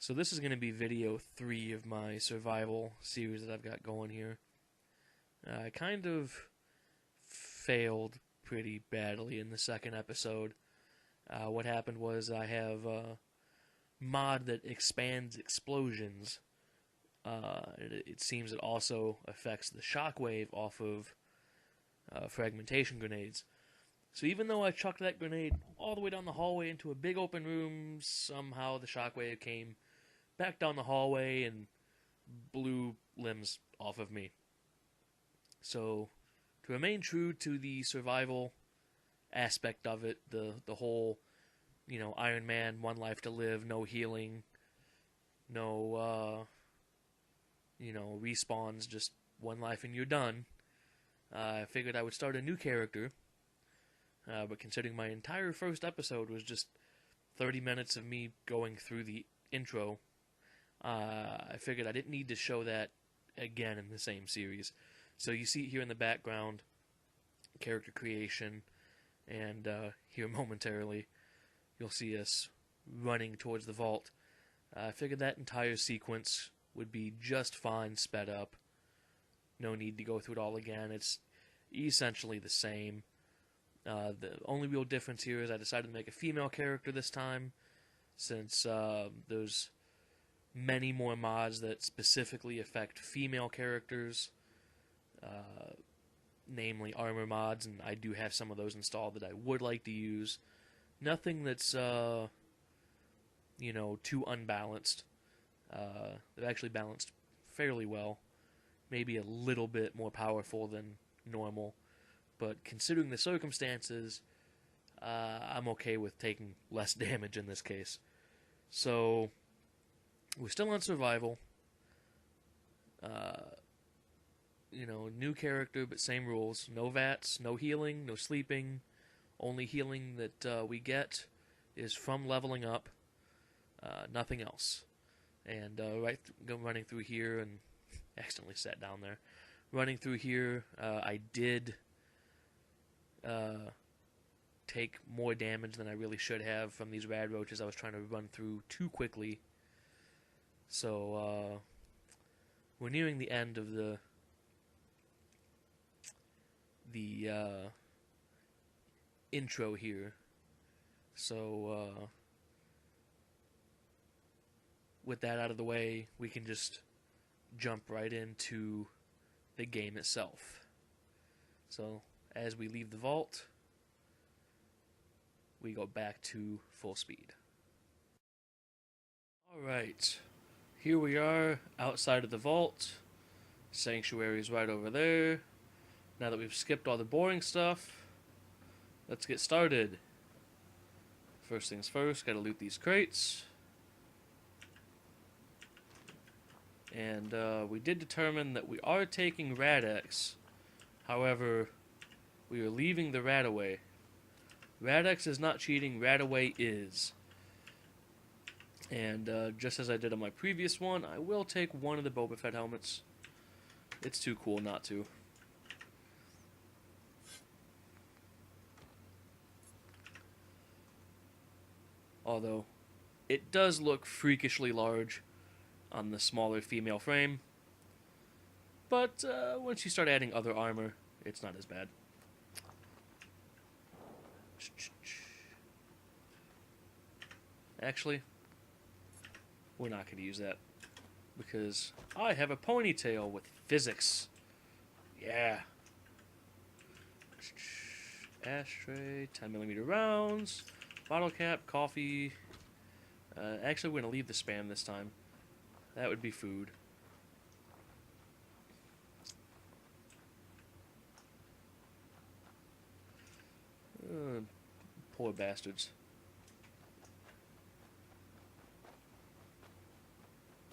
So this is going to be video 3 of my survival series that I've got going here. I kind of failed pretty badly in the second episode. What happened was I have a mod that expands explosions. It seems it also affects the shockwave off of fragmentation grenades. So even though I chucked that grenade all the way down the hallway into a big open room, somehow the shockwave came back down the hallway and blew limbs off of me. So, to remain true to the survival aspect of it, the whole, Iron Man, one life to live, no healing, no, respawns, just one life and you're done, I figured I would start a new character, but considering my entire first episode was just 30 minutes of me going through the intro, I figured I didn't need to show that again in the same series. So you see here in the background, character creation, and here momentarily, you'll see us running towards the vault. I figured that entire sequence would be just fine sped up. No need to go through it all again. It's essentially the same. The only real difference here is I decided to make a female character this time, since there's many more mods that specifically affect female characters, namely armor mods, and I do have some of those installed that I would like to use. Nothing that's, too unbalanced. They're actually balanced fairly well. Maybe a little bit more powerful than normal. But considering the circumstances, I'm okay with taking less damage in this case. So, we're still on survival. New character, but same rules. No Vats, no healing, no sleeping. Only healing that we get is from leveling up. Nothing else. And running through here, and accidentally sat down there. Running through here, I did take more damage than I really should have from these rad roaches. I was trying to run through too quickly. So, we're nearing the end of the intro here. So, with that out of the way, we can just jump right into the game itself. So, as we leave the vault, we go back to full speed. Alright, here we are outside of the vault. Sanctuary is right over there. Now that we've skipped all the boring stuff, let's get started. First things first, gotta loot these crates. And we did determine that we are taking Rad-X. However, we are leaving the Radaway. Rad-X is not cheating, Radaway is. And just as I did on my previous one, I will take one of the Boba Fett helmets. It's too cool not to. Although, it does look freakishly large on the smaller female frame. But once you start adding other armor, it's not as bad. Actually, we're not going to use that, because I have a ponytail with physics. Yeah. Ashtray, 10mm rounds, bottle cap, coffee. Actually, we're going to leave the spam this time. That would be food. Poor bastards.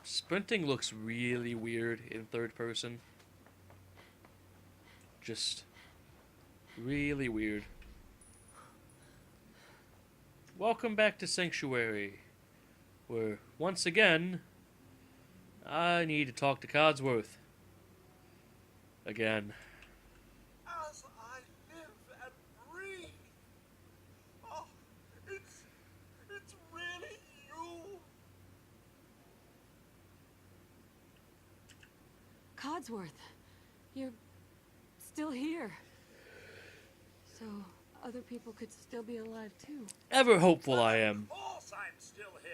Sprinting looks really weird in third person. Just really weird. Welcome back to Sanctuary, where, once again, I need to talk to Codsworth. Again. As I live and breathe. Oh, it's really you. Codsworth, you're still here. So other people could still be alive too. Ever hopeful I am. Of course I'm still here.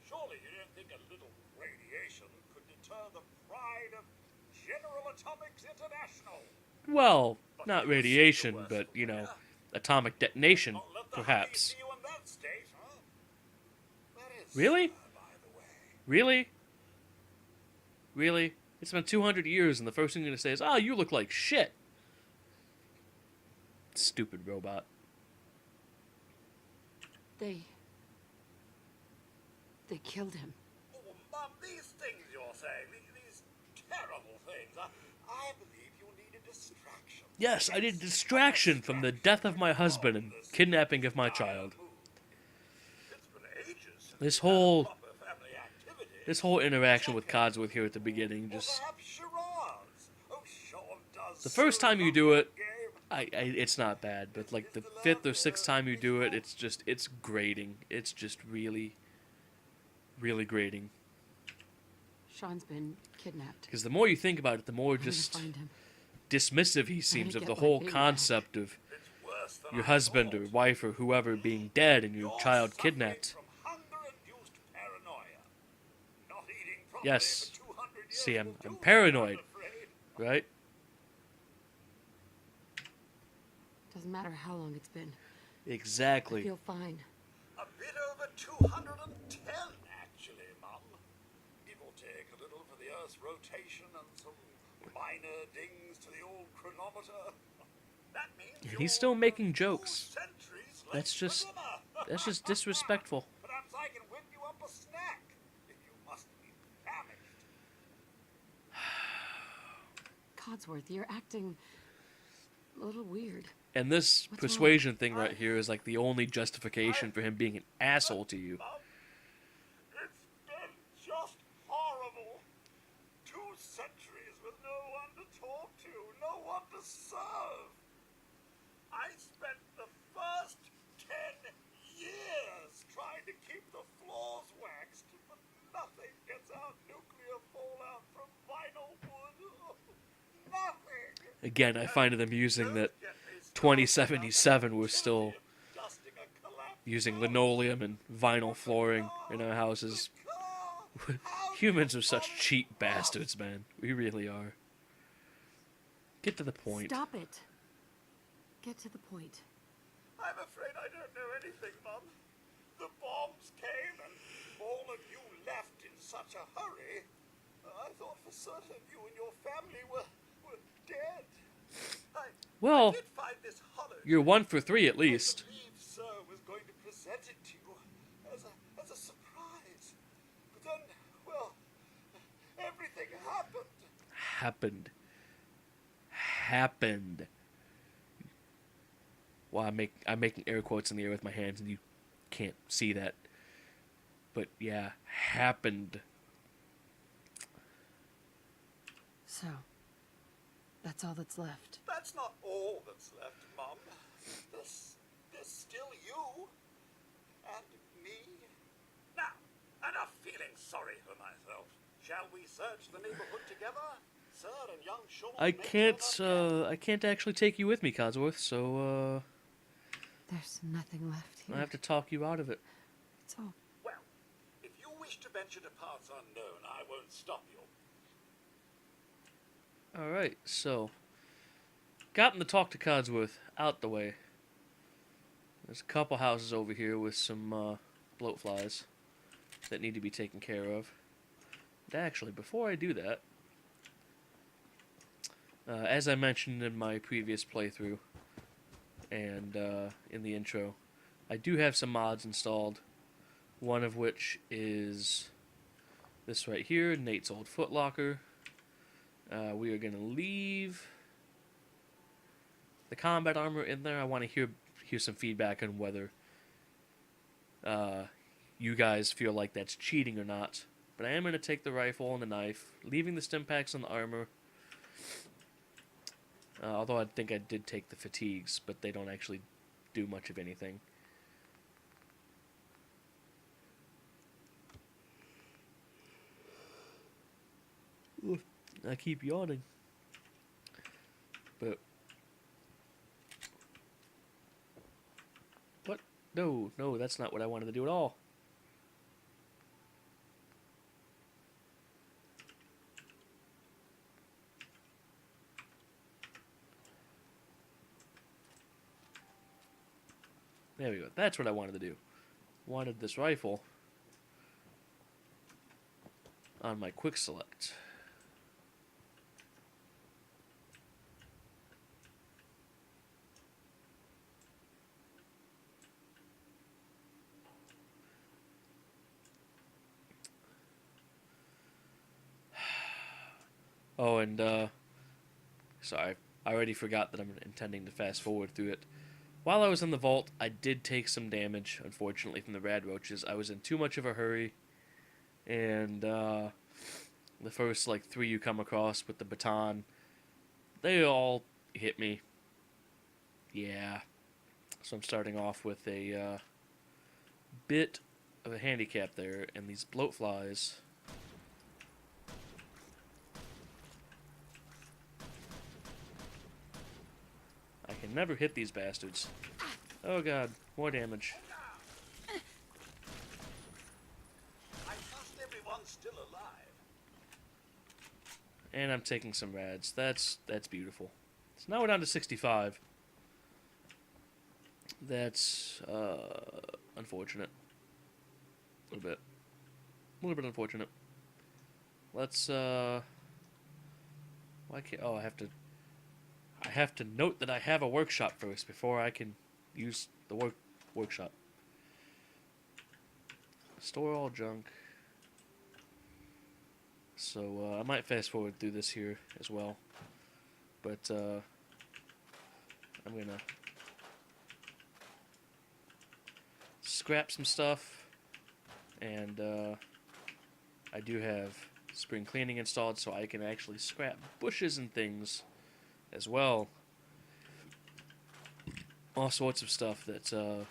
Surely you don't think a little radiation could deter the pride of General Atomics International? Well, not radiation, but, you know, atomic detonation, Not let the perhaps. honey see you in that state, huh? That is, Really? by the way. Really? Really? It's been 200 years, and the first thing you're going to say is, oh, you look like shit. Stupid robot. They killed him. Oh, Mum, these things you're saying, these terrible things, I believe you need a distraction. Yes, I need a distraction from the death of my husband and kidnapping of my child. It's been ages. This whole Proper family activity. this whole interaction with Codsworth here at the beginning, Or just perhaps charades. Oh, Sean does the first so time you love do it, that game. it's not bad, but like the fifth or sixth time you do it, it's grating. It's just really, really grating. Sean's been kidnapped. Because the more you think about it, the more I'm gonna just find him. dismissive he seems of get the my whole baby concept of It's worse than your I husband or thought. wife or whoever being dead and your You're child suffering kidnapped. from hunger-induced paranoia. Not eating properly Yes. for 200 years See, will I'm do that, paranoid, afraid. right? Doesn't matter how long it's been. I Exactly. feel fine. A bit over 210, actually, Mum. It will take a little for the Earth's rotation and some minor dings to the old chronometer. That means He's you're still making 2 jokes. centuries late That's for just dinner. that's just disrespectful. Perhaps I can whip you up a snack if you must be famished. Codsworth, you're acting a little weird. And this What's persuasion thing right here is like the only justification for him being an asshole to you. Mum, it's been just horrible. 2 centuries with no one to talk to, no one to serve. I spent the first 10 years trying to keep the floors waxed, but nothing gets out nuclear fallout from vinyl wood. Nothing. Again, I find it amusing that Don't get me started 2077 on was still dusting a collapsed using linoleum and vinyl flooring in our houses. Humans are such cheap bastards, man. We really are. Get to the point. Stop it. Get to the point. I'm afraid I don't know anything, Mum. The bombs came and all of you left in such a hurry. I thought for certain you and your family were dead. I Well, did find this hollow. you're 1 for 3 at least. I believe Sir was going to present it to you as a surprise. But then, well, everything happened. Happened. Well, I'm making air quotes in the air with my hands, and you can't see that. But yeah, happened. So, that's all that's left. That's not all that's left, Mum. There's still you. And me. Now, enough feeling sorry for myself. Shall we search the neighborhood together? Sir and young Sean I can't actually take you with me, Codsworth, so, There's nothing left here. I have to talk you out of it. It's all. Well, if you wish to venture to paths unknown, I won't stop you. Alright, so, gotten to talk to Codsworth out the way. There's a couple houses over here with some, bloat flies that need to be taken care of. And actually, before I do that, as I mentioned in my previous playthrough and in the intro, I do have some mods installed, one of which is this right here, Nate's Old Footlocker. We are going to leave the combat armor in there. I want to hear some feedback on whether you guys feel like that's cheating or not. But I am going to take the rifle and the knife, leaving the stim packs and the armor. Although I think I did take the fatigues, but they don't actually do much of anything. I keep yawning. But what? No, no, that's not what I wanted to do at all. There we go. That's what I wanted to do. Wanted this rifle on my quick select. Oh, and sorry, I already forgot that I'm intending to fast forward through it. While I was in the vault, I did take some damage, unfortunately, from the rad roaches. I was in too much of a hurry, and the first like 3 you come across with the baton, they all hit me. Yeah, so I'm starting off with a bit of a handicap there, and these bloat flies. I can never hit these bastards. Oh god, more damage. I trust everyone's still alive. And I'm taking some rads. That's beautiful. So now we're down to 65. That's unfortunate. A little bit unfortunate. Let's why can't I have to note that I have a workshop first before I can use the workshop. Store all junk. So I might fast forward through this here as well. But I'm gonna scrap some stuff, and I do have spring cleaning installed, so I can actually scrap bushes and things as well. All sorts of stuff that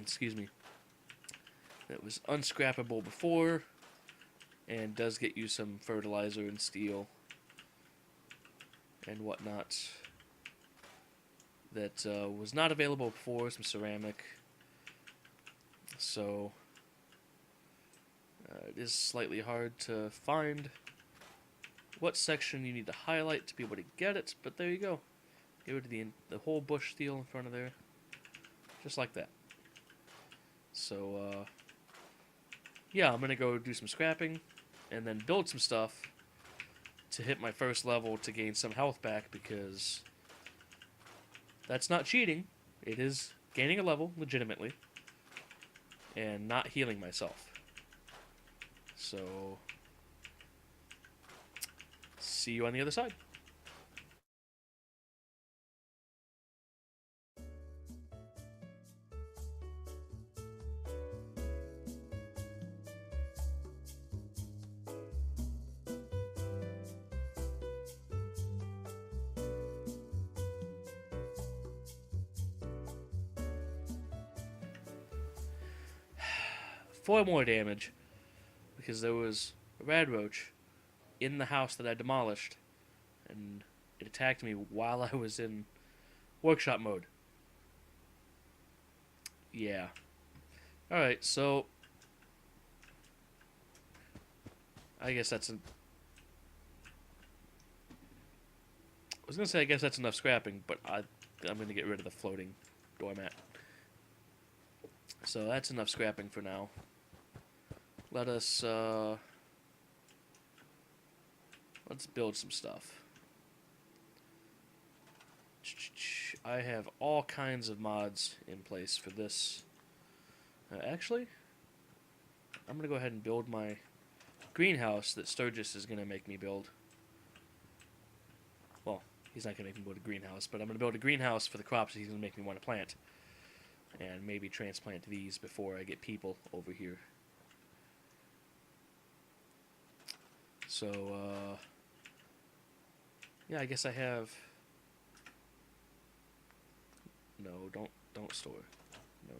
excuse me, that was unscrappable before, and does get you some fertilizer and steel and whatnot that was not available before, some ceramic. So it is slightly hard to find what section you need to highlight to be able to get it, but there you go. Get rid of the whole bush steel in front of there, just like that. So yeah, I'm gonna go do some scrapping and then build some stuff to hit my first level to gain some health back, because that's not cheating. It is gaining a level legitimately and not healing myself. So see you on the other side. Four more damage, because there was a rad roach in the house that I demolished, and it attacked me while I was in workshop mode. Yeah. Alright, so I guess that's I was gonna say I guess that's enough scrapping, but I'm gonna get rid of the floating doormat. So that's enough scrapping for now. Let us let's build some stuff. I have all kinds of mods in place for this. Actually, I'm gonna go ahead and build my greenhouse that Sturgis is gonna make me build. Well, he's not gonna make me build a greenhouse, but I'm gonna build a greenhouse for the crops that he's gonna make me want to plant, and maybe transplant these before I get people over here. So, yeah, I guess I have. No, don't store. No.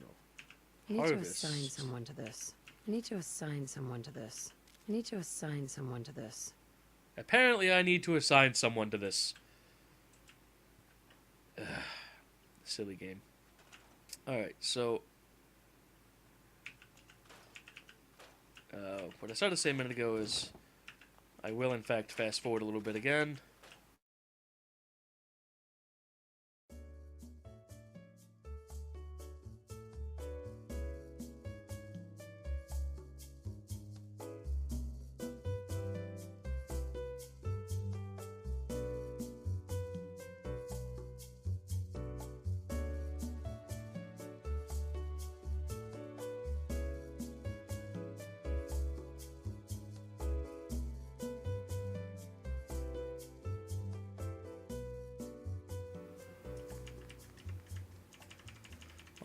I need Harvest. to assign someone to this. I need to assign someone to this. I need to assign someone to this. Apparently I need to assign someone to this. Silly game. Alright, so... what I started to say a minute ago is... I will in fact fast forward a little bit again.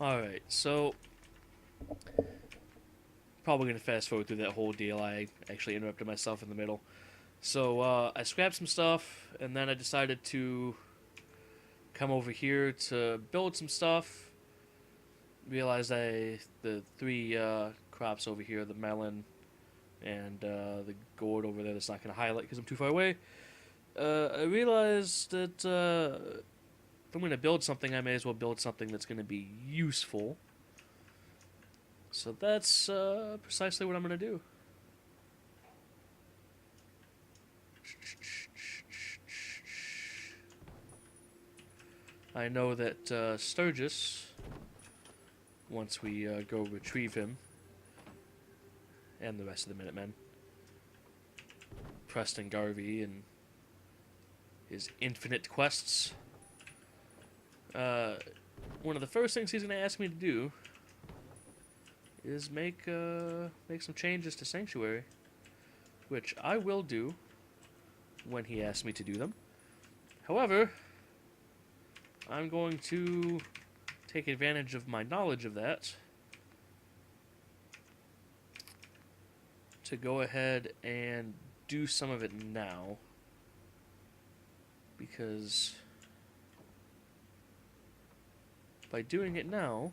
Alright, so... Probably going to fast forward through that whole deal. I actually interrupted myself in the middle. So, I scrapped some stuff, and then I decided to come over here to build some stuff. Realized the three crops over here, the melon and the gourd over there that's not going to highlight because I'm too far away. I realized that if I'm going to build something, I may as well build something that's going to be useful. So that's precisely what I'm going to do. I know that Sturgis, once we go retrieve him, and the rest of the Minutemen, Preston Garvey and his infinite quests, one of the first things he's going to ask me to do is make some changes to Sanctuary, which I will do when he asks me to do them. However, I'm going to take advantage of my knowledge of that to go ahead and do some of it now, because by doing it now,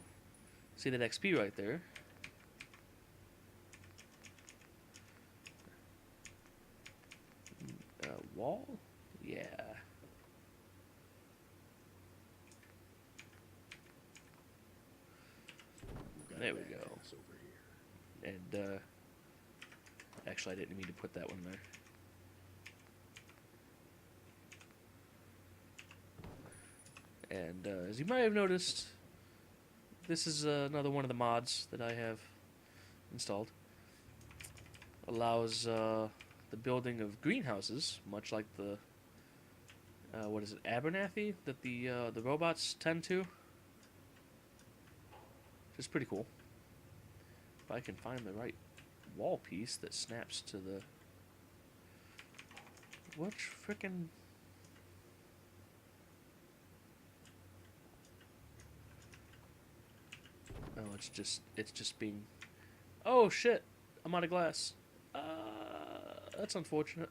see that XP right there, wall? Yeah. There we go. And, actually I didn't mean to put that one there. And, as you might have noticed, this is another one of the mods that I have installed. Allows, the building of greenhouses, much like the, what is it, Abernathy, that the robots tend to. Which is pretty cool. If I can find the right wall piece that snaps to the... What frickin'... Oh, it's just being... Oh, shit! I'm out of glass. That's unfortunate.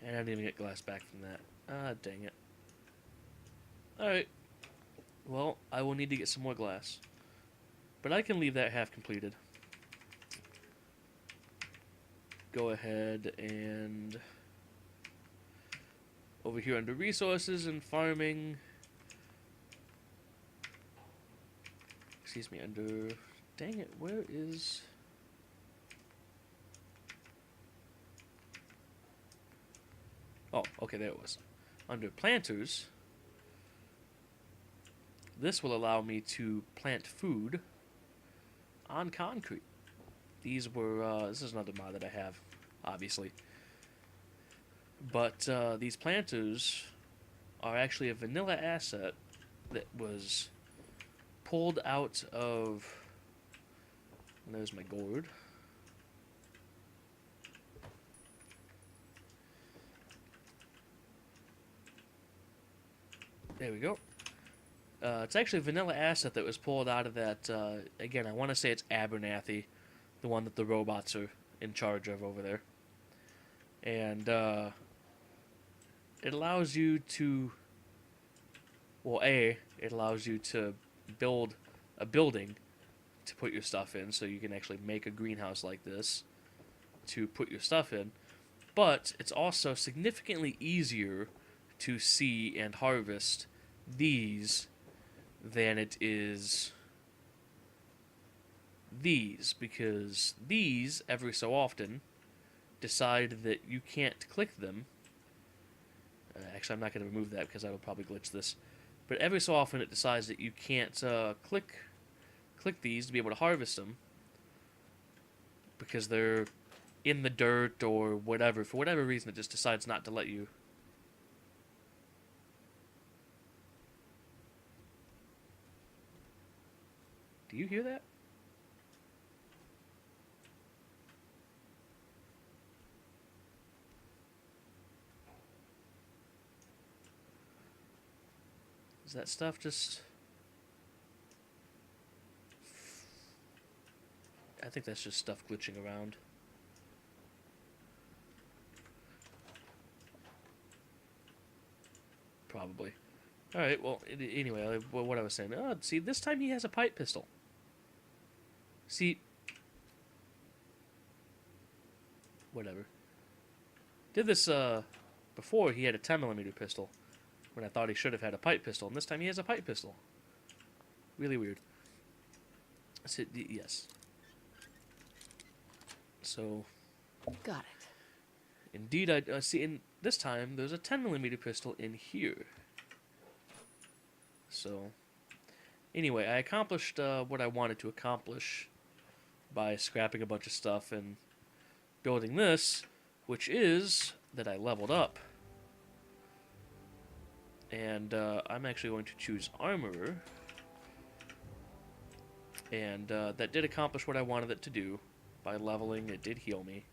And I didn't even get glass back from that. Ah, dang it. Alright. Well, I will need to get some more glass. But I can leave that half completed. Go ahead and... Over here under resources and farming... Excuse me, under... Dang it, where is... Oh, okay, there it was. Under planters, this will allow me to plant food on concrete. These were, this is another mod that I have, obviously. But these planters are actually a vanilla asset that was pulled out of... And there's my gourd. There we go. It's actually a vanilla asset that was pulled out of that, again, I want to say it's Abernathy, the one that the robots are in charge of over there. And, it allows you to, well, it allows you to build a building to put your stuff in, so you can actually make a greenhouse like this to put your stuff in. but it's also significantly easier to see and harvest these than it is these, because these, every so often, decide that you can't click them. Actually, I'm not going to remove that because I will probably glitch this. But every so often it decides that you can't click these to be able to harvest them because they're in the dirt or whatever. For whatever reason, it just decides not to let you. Do you hear that? Is that stuff just... I think that's just stuff glitching around. Probably. Alright, well, anyway, what I was saying. Oh, see, this time he has a pipe pistol. See... Whatever. Did this, before he had a 10mm pistol. When I thought he should have had a pipe pistol. And this time he has a pipe pistol. Really weird. So, yes. So... Got it. Indeed, I see. In this time, there's a 10mm pistol in here. So, anyway, I accomplished what I wanted to accomplish by scrapping a bunch of stuff and building this, which is that I leveled up. And I'm actually going to choose Armorer. And that did accomplish what I wanted it to do. By leveling, it did heal me.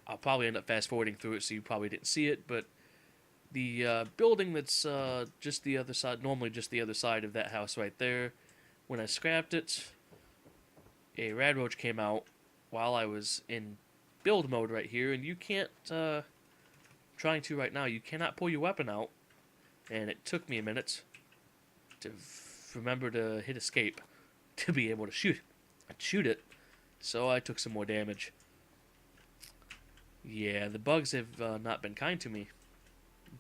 I'll probably end up fast-forwarding through it, so you probably didn't see it, but the building that's just the other side, normally just the other side of that house right there, when I scrapped it, a radroach came out while I was in build mode right here, and you can't, trying to right now, you cannot pull your weapon out, and it took me a minute to remember to hit escape to be able to shoot it, so I took some more damage. Yeah, the bugs have not been kind to me.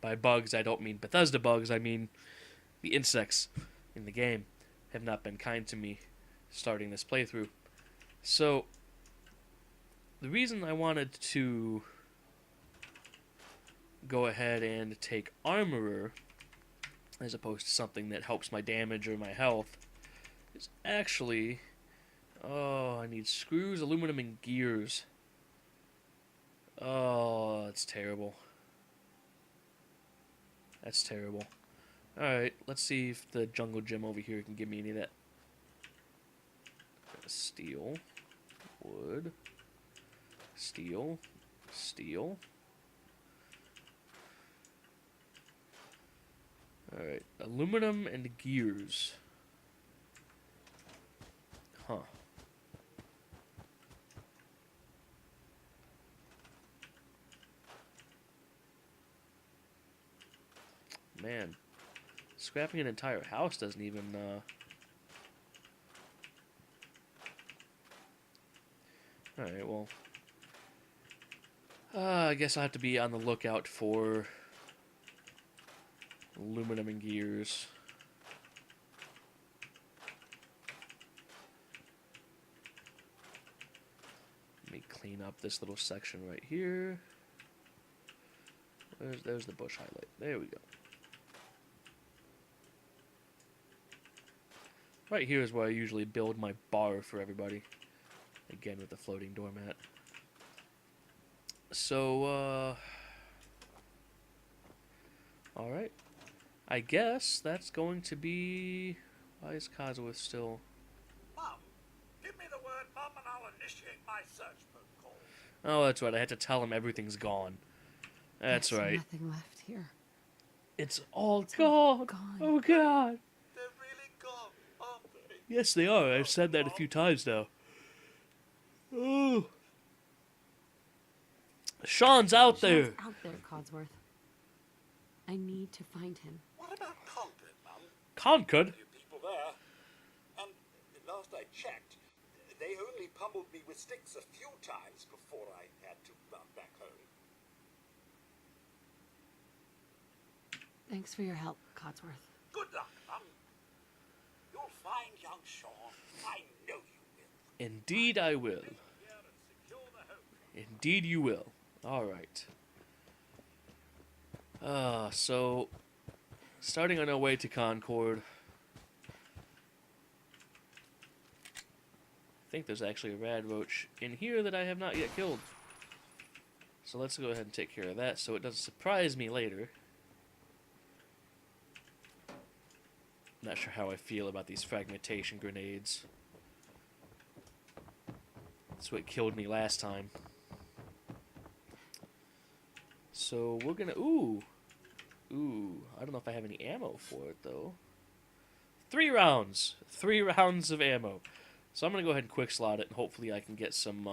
By bugs, I don't mean Bethesda bugs, I mean the insects in the game have not been kind to me starting this playthrough. So, the reason I wanted to go ahead and take Armorer, as opposed to something that helps my damage or my health, is actually... Oh, I need screws, aluminum, and gears. Oh, that's terrible. That's terrible. Alright, let's see if the jungle gym over here can give me any of that. Steel. Wood. Steel. Steel. Alright, aluminum and gears. Huh. Man, scrapping an entire house doesn't even, Alright, well... I guess I have to be on the lookout for aluminum and gears. Let me clean up this little section right here. There's the bush highlight. There we go. Right here is where I usually build my bar for everybody. Again, with the floating doormat. So, alright. I guess that's going to be... Why is Cosworth still... Mum, give me the word, Mum, and I'll initiate my search protocol. Oh, that's right. I had to tell him everything's gone. That's There's right. nothing left here. It's all It's all gone. gone. Oh, God. They're really gone, aren't they? Yes, they are. I've said that a few times now. Oh. Sean's out there. Sean's out there, Codsworth. I need to find him. What about Concord, Mum? Concord? A few people there. And last I checked, They only pummeled me with sticks a few times before I had to run back home. Thanks for your help, Codsworth. Good luck, Mum. You'll find young Sean. I know you will. Indeed I will. Here and secure the home. Indeed you will. Alright. So... starting on our way to Concord. I think there's actually a rad roach in here that I have not yet killed. So let's go ahead and take care of that so it doesn't surprise me later. Not sure how I feel about these fragmentation grenades. That's what killed me last time. So we're gonna... Ooh, I don't know if I have any ammo for it, though. 3 rounds! 3 rounds of ammo. So I'm gonna go ahead and quick slot it, and hopefully I can get some,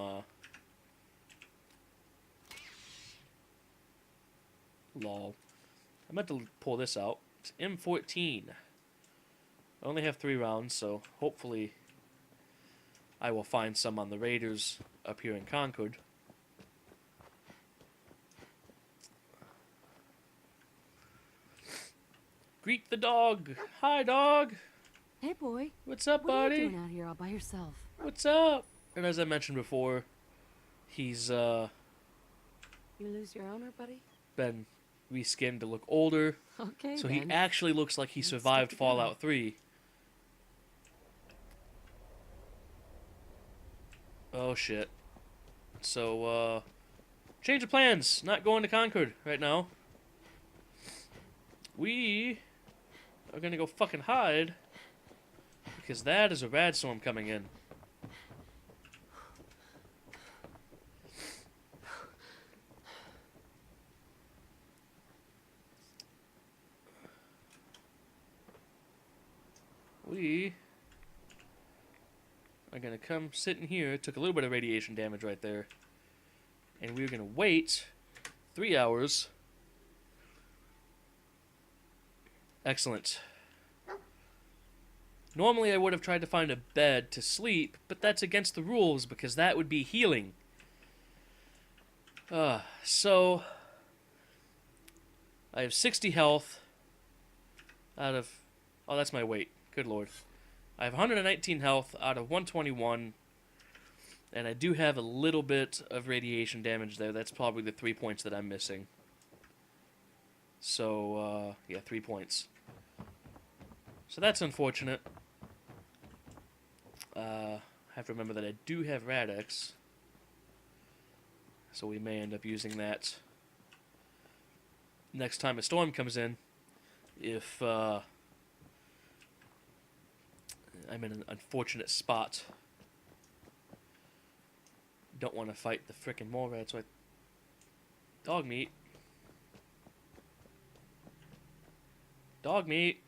lol. I meant to pull this out. It's M14. I only have 3 rounds, so hopefully I will find some on the Raiders up here in Concord. Greet the dog! Hi, dog! Hey, boy. What's up, What are buddy? you doing out here all by yourself? What's up? And as I mentioned before, he's, You lose your owner, buddy? been reskinned to look older. Okay, So then. he actually looks like he Let's survived stick together. Fallout 3. Oh, shit. So, change of plans. Not going to Concord right now. We are gonna go fucking hide. Because that is a rad storm coming in. We are gonna come sit in here. Took a little bit of radiation damage right there. And we're gonna wait 3 hours. Excellent. Normally I would have tried to find a bed to sleep, but that's against the rules because that would be healing. So I have 60 health out of... Oh, that's my weight. Good lord. I have 119 health out of 121, and I do have a little bit of radiation damage there. That's probably the 3 points that I'm missing. So, yeah, 3 points. So that's unfortunate. I have to remember that I do have Rad-X, so we may end up using that next time a storm comes in, if I'm in an unfortunate spot. Don't want to fight the frickin' Morad, so I... Dog meat. Dog meat.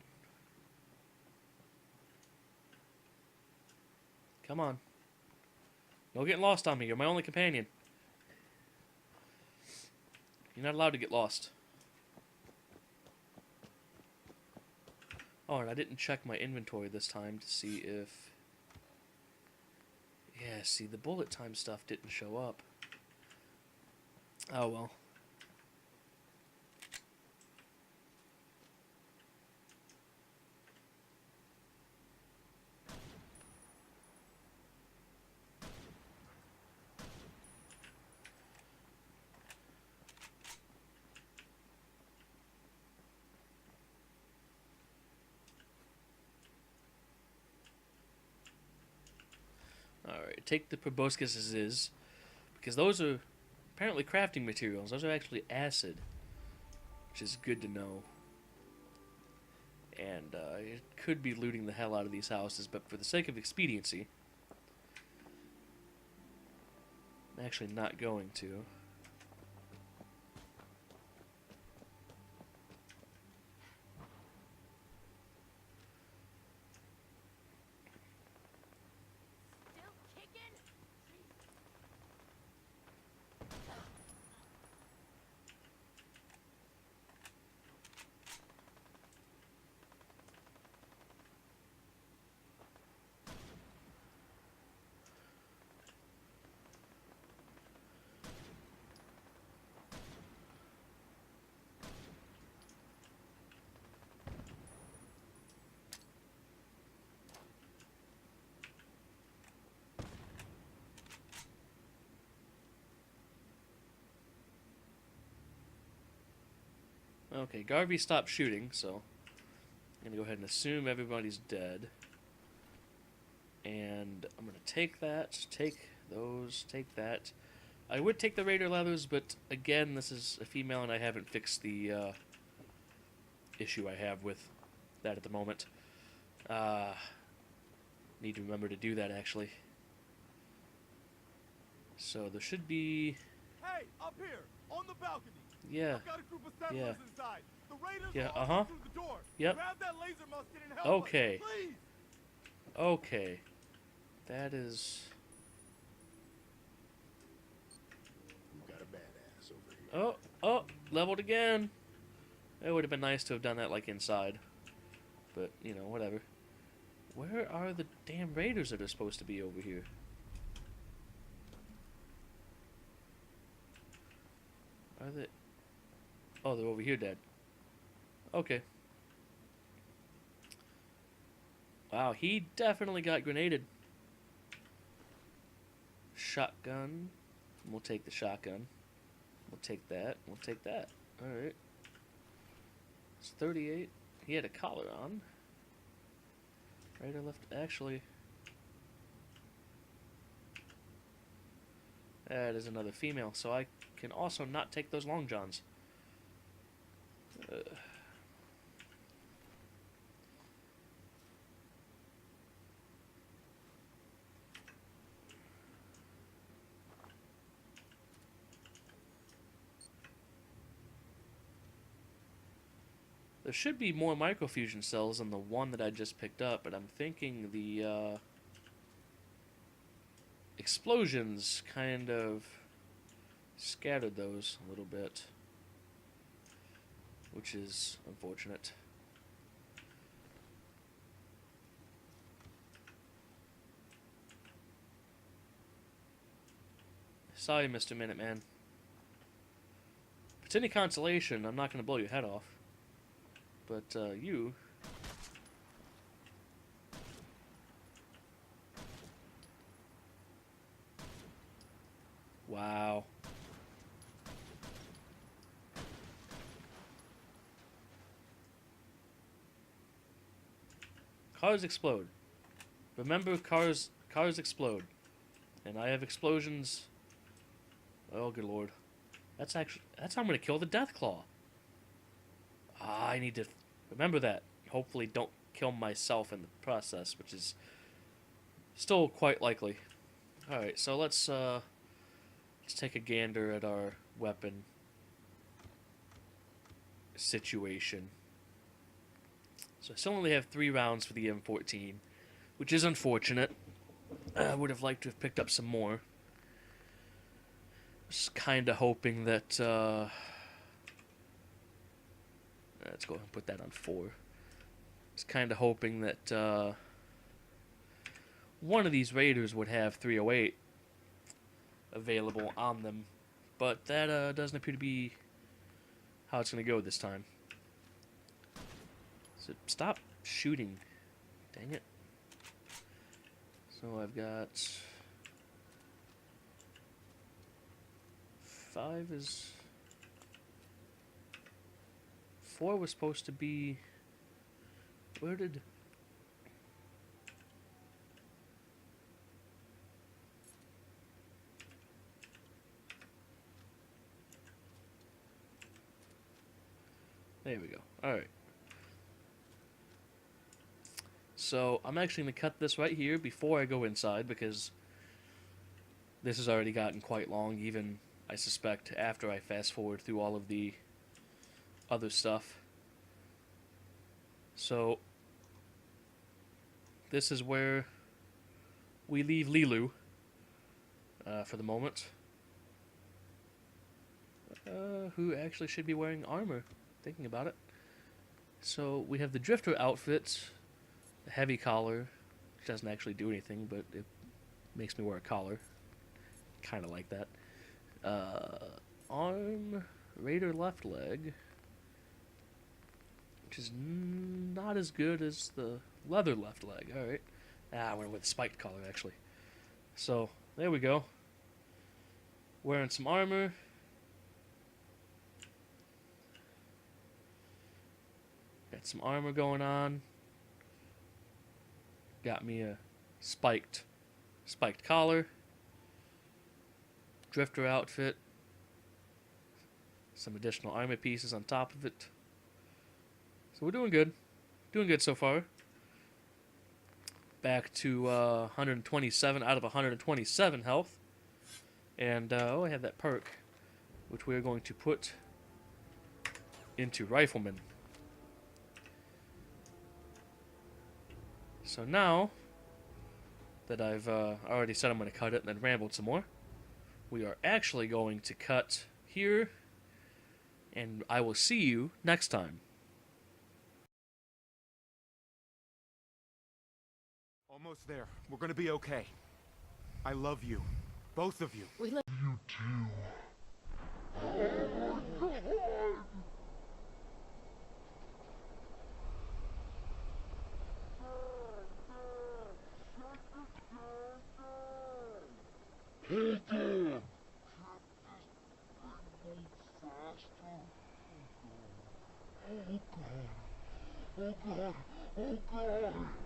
Come on. No getting lost on me. You're my only companion. You're not allowed to get lost. Oh, and I didn't check my inventory this time to see if... Yeah, see, the bullet time stuff didn't show up. Oh, well. Alright, take the proboscis as is, because those are apparently crafting materials. Those are actually acid, which is good to know. And it could be looting the hell out of these houses, but for the sake of expediency, I'm actually not going to. Okay, Garvey stopped shooting, so I'm gonna go ahead and assume everybody's dead. And I'm gonna take that, take those, take that. I would take the Raider leathers, but again, this is a female and I haven't fixed the issue I have with that at the moment. Need to remember to do that, actually. So there should be... Hey, up here, on the balcony. Yeah. I've got a group of settlers inside. The raiders Yeah, are all through the door. Yep. Grab that laser musket and help Okay. us, please. Okay. That is... We got a badass over here. Oh, leveled again. It would have been nice to have done that, like, inside. But, you know, whatever. Where are the damn raiders that are supposed to be over here? Are they... Oh, they're over here dead. Okay. Wow, he definitely got grenaded. Shotgun. We'll take the shotgun. We'll take that. We'll take that. Alright. It's 38. He had a collar on. Right or left? Actually... That is another female, so I can also not take those long johns. There should be more microfusion cells than the one that I just picked up, but I'm thinking the explosions kind of scattered those a little bit, which is unfortunate. Sorry, Mr. Minuteman. If it's any consolation, I'm not going to blow your head off. But, you... Wow. Cars explode. Remember, cars explode. And I have explosions. Oh, good lord. That's how I'm going to kill the Deathclaw. I need to remember that. Hopefully don't kill myself in the process, which is still quite likely. Alright, so let's take a gander at our weapon situation. So I still only have 3 rounds for the M14, which is unfortunate. I would have liked to have picked up some more. Just kind of hoping that... let's go ahead and put that on 4. Just kind of hoping that one of these raiders would have 308 available on them, but that doesn't appear to be how it's going to go this time. So stop shooting. Dang it. So I've got 5 is... 4 was supposed to be... Where did... There we go. Alright. So, I'm actually going to cut this right here before I go inside, because this has already gotten quite long, even, I suspect, after I fast forward through all of the other stuff. So, this is where we leave Lilu for the moment. Who actually should be wearing armor, thinking about it. So, we have the Drifter outfit, the heavy collar, which doesn't actually do anything, but it makes me wear a collar. Kind of like that. Arm, Raider left leg, which is not as good as the leather left leg. Alright. I went with the spiked collar, actually. So, there we go. Wearing some armor. Got some armor going on. Got me a spiked collar. Drifter outfit. Some additional armor pieces on top of it. So we're doing good. Doing good so far. Back to 127 out of 127 health. And, I have that perk, which we are going to put into Rifleman. So now that I've already said I'm going to cut it and then rambled some more, we are actually going to cut here, and I will see you next time. Almost there. We're gonna be okay. I love you. Both of you. We love You too. Hold on. Oh god. Oh god. Oh god.